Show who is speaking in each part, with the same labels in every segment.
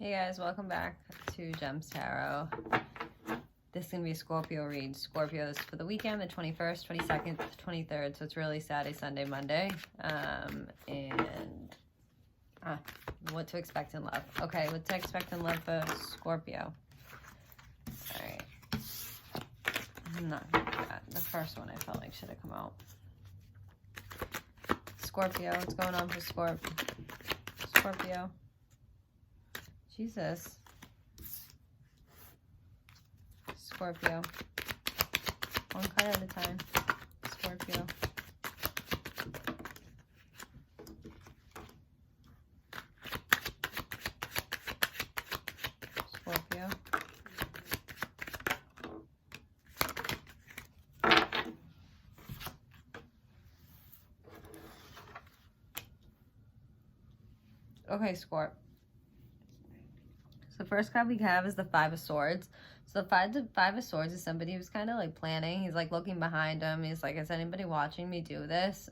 Speaker 1: Hey guys, welcome back to Gems Tarot. This is going to be a Scorpio read. Scorpios for the weekend, the 21st, 22nd, 23rd. So it's really Saturday, Sunday, Monday. What to expect in love. Okay, what to expect in love for Scorpio. Alright. I'm not going to do that. The first one I felt like should have come out. Scorpio, what's going on for Scorpio? Jesus. Scorpio. One card at a time. Scorpio. Scorpio. Okay, Scorp. The first card we have is the Five of Swords. So the Five of Swords is somebody who's kind of like planning. He's like looking behind him. He's like, is anybody watching me do this?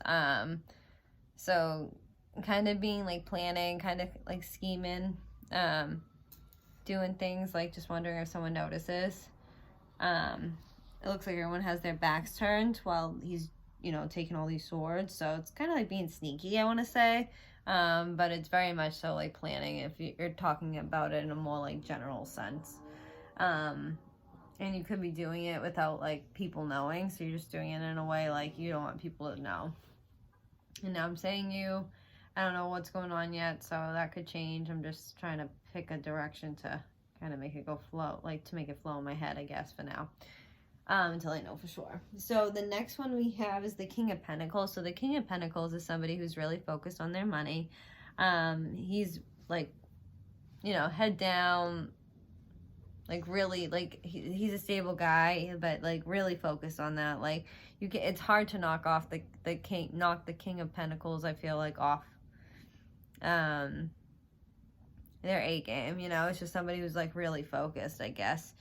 Speaker 1: So kind of being like planning, kind of like scheming, doing things like just wondering if someone notices. It looks like everyone has their backs turned while he's, you know, taking all these swords. So it's kind of like being sneaky, I want to say. But it's very much so like planning if you're talking about it in a more like general sense. And you could be doing it without like people knowing. So you're just doing it in a way like you don't want people to know. And now I'm saying you, I don't know what's going on yet. So that could change. I'm just trying to pick a direction to kind of make it go flow, like to make it flow in my head, I guess, for now. Until I know for sure. So the next one we have is the King of Pentacles. So the King of Pentacles is somebody who's really focused on their money. He's like, you know, head down, like really, like he's a stable guy, but like really focused on that. Like it's hard to knock off the King of Pentacles, I feel like, off their A game, you know. It's just somebody who's like really focused, I guess.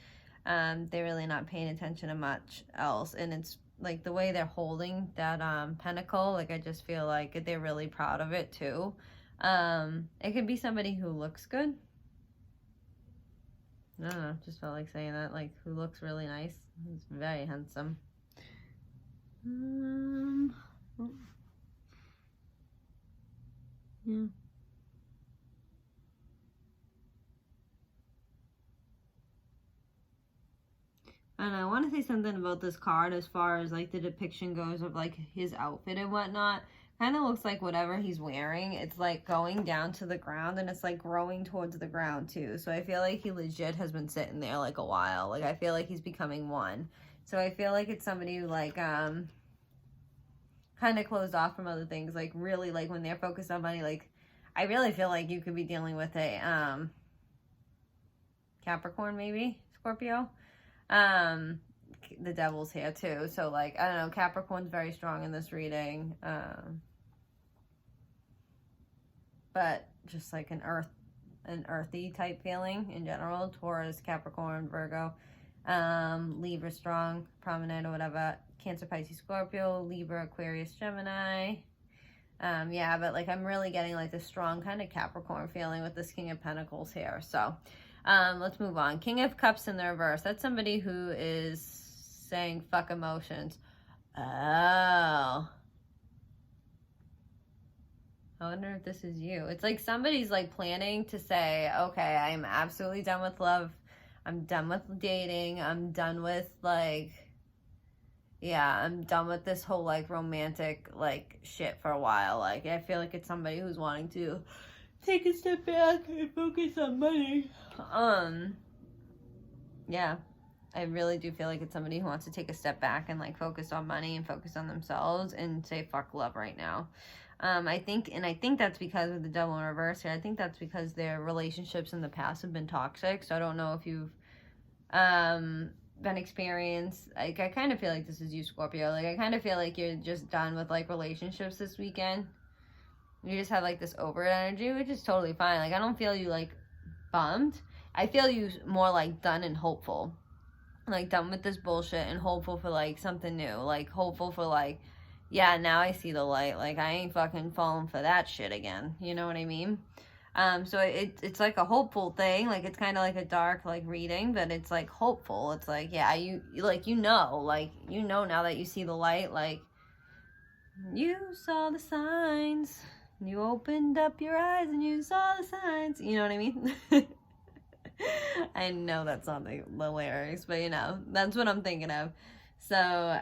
Speaker 1: They're really not paying attention to much else, and it's like the way they're holding that pentacle, like I just feel like they're really proud of it too. It could be somebody who looks good. I don't know, just felt like saying that, like who looks really nice. He's very handsome. Yeah. And I want to say something about this card as far as like the depiction goes of like his outfit and whatnot. Kind of looks like whatever he's wearing, it's like going down to the ground, and it's like growing towards the ground too. So I feel like he legit has been sitting there like a while. Like I feel like he's becoming one. So I feel like it's somebody who like kind of closed off from other things. Like really, like when they're focused on money, like I really feel like you could be dealing with a Capricorn, maybe Scorpio. The devil's here too, so like I don't know, Capricorn's very strong in this reading, but just like an earthy type feeling in general. Taurus, Capricorn, Virgo, Libra strong, prominent or whatever, Cancer, Pisces, Scorpio, Libra, Aquarius, Gemini. Yeah, but like I'm really getting like this strong kind of Capricorn feeling with this King of Pentacles here. So let's move on. King of Cups in the reverse. That's somebody who is saying fuck emotions. Oh. I wonder if this is you. It's like somebody's like planning to say, okay, I'm absolutely done with love. I'm done with dating. I'm done with like, yeah, I'm done with this whole like romantic like shit for a while. Like I feel like it's somebody who's wanting to take a step back and focus on money. Yeah, I really do feel like it's somebody who wants to take a step back and like focus on money and focus on themselves and say fuck love right now. I think that's because of the Devil in reverse here. I think that's because their relationships in the past have been toxic. So I don't know if you've been experienced, like I kind of feel like this is you, Scorpio. Like I kind of feel like you're just done with like relationships this weekend. You just have like this over energy, which is totally fine. Like I don't feel you like bummed. I feel you more like done and hopeful. Like done with this bullshit and hopeful for like something new. Like hopeful for like, yeah, now I see the light. Like I ain't fucking falling for that shit again. You know what I mean? So it's like a hopeful thing. Like, it's kind of like a dark, like, reading, but it's, like, hopeful. It's like, yeah, like, now that you see the light, like, you saw the signs. You opened up your eyes and you saw the signs. You know what I mean? I know that's not the lyrics, but, that's what I'm thinking of. So,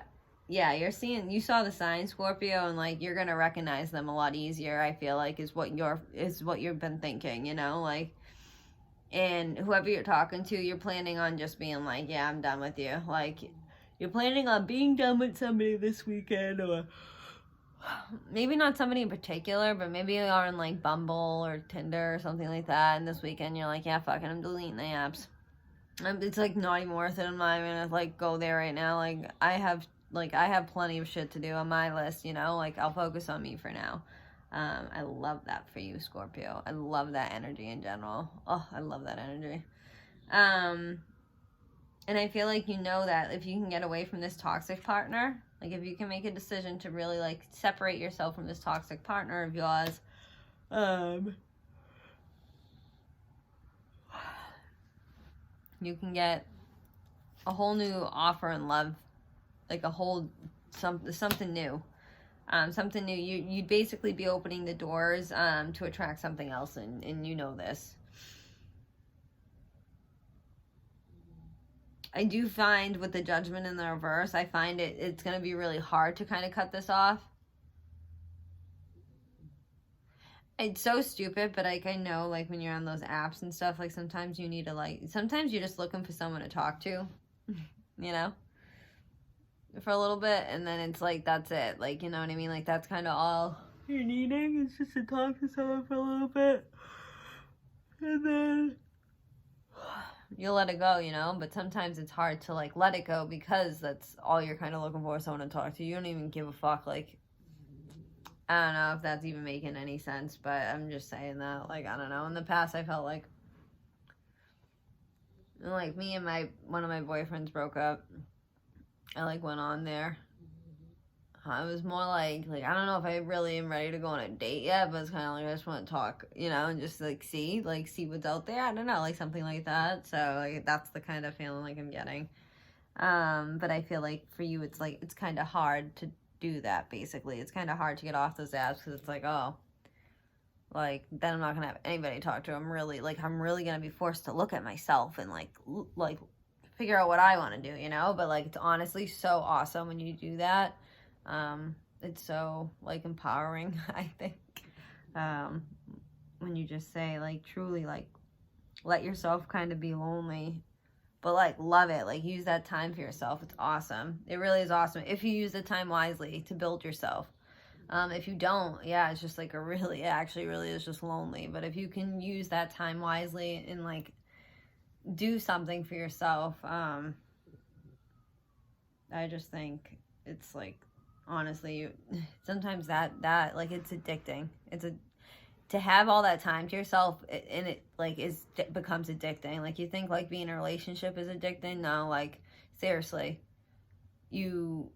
Speaker 1: yeah, you saw the signs, Scorpio, and, like, you're gonna recognize them a lot easier, I feel like, is what you've been thinking, like, and whoever you're talking to, you're planning on just being like, yeah, I'm done with you. Like, you're planning on being done with somebody this weekend, or maybe not somebody in particular, but maybe you are on, like, Bumble or Tinder or something like that, and this weekend you're like, yeah, fuck it, I'm deleting the apps. It's, like, not even worth it. I'm not even gonna, like, go there right now. Like, I have plenty of shit to do on my list, like, I'll focus on me for now. I love that for you, Scorpio. I love that energy in general. Oh, I love that energy. And I feel like that if you can get away from this toxic partner, like, if you can make a decision to really, like, separate yourself from this toxic partner of yours, you can get a whole new offer in love, like something new. Something new. You'd basically be opening the doors to attract something else, and this. I do find with the Judgment in the reverse, I find it's going to be really hard to kind of cut this off. It's so stupid, but, like, I know, like, when you're on those apps and stuff, like, sometimes you need to, like, sometimes you're just looking for someone to talk to, for a little bit, and then it's like, that's it. Like, you know what I mean? Like, that's kind of all you're needing, is just to talk to someone for a little bit, and then you'll let it go, but sometimes it's hard to, like, let it go, because that's all you're kind of looking for, someone to talk to. You don't even give a fuck. Like, I don't know if that's even making any sense, but I'm just saying that. Like, I don't know. In the past, I felt like me and one of my boyfriends broke up. I, like, went on there. I was more like, I don't know if I really am ready to go on a date yet, but it's kind of like, I just want to talk, and just, like, see what's out there. I don't know, like, something like that. So, like, that's the kind of feeling, like, I'm getting. But I feel like for you, it's, like, it's kind of hard to do that, basically. It's kind of hard to get off those apps, because it's like, oh, like, then I'm not gonna have anybody to talk to. I'm really gonna be forced to look at myself and, like figure out what I want to do, but, like, it's honestly so awesome when you do that. It's so, like, empowering, I think, when you just say, like, truly, like, let yourself kind of be lonely, but, like, love it. Like, use that time for yourself. It's awesome. It really is awesome if you use the time wisely to build yourself. If you don't, yeah, it's just, like, it actually really is just lonely. But if you can use that time wisely and, like, do something for yourself, I just think it's, like, honestly, sometimes that like, it's addicting. To have all that time to yourself, and it, like, becomes addicting. Like, you think, like, being in a relationship is addicting? No, like, seriously, you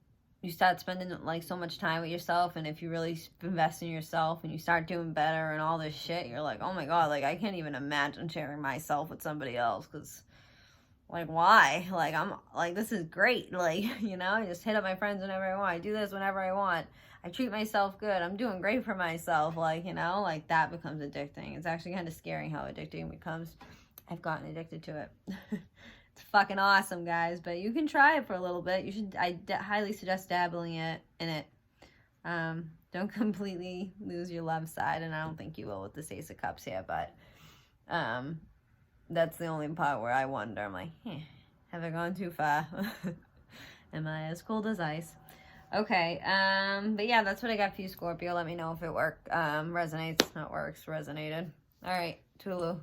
Speaker 1: start spending, like, so much time with yourself, and if you really invest in yourself and you start doing better and all this shit, you're like, oh my god, like, I can't even imagine sharing myself with somebody else, because, like, why? Like, I'm, like, this is great. Like, I just hit up my friends whenever I want. I do this whenever I want. I treat myself good. I'm doing great for myself. Like, like, that becomes addicting. It's actually kind of scary how addicting it becomes. I've gotten addicted to it. It's fucking awesome, guys. But you can try it for a little bit. I highly suggest dabbling in it. Don't completely lose your love side, and I don't think you will with this Ace of Cups here, but, that's the only part where I wonder. I'm like, have I gone too far? Am I as cold as ice? Okay, but yeah, that's what I got for you, Scorpio. Let me know if it resonates, not works, resonated. All right, toodaloo.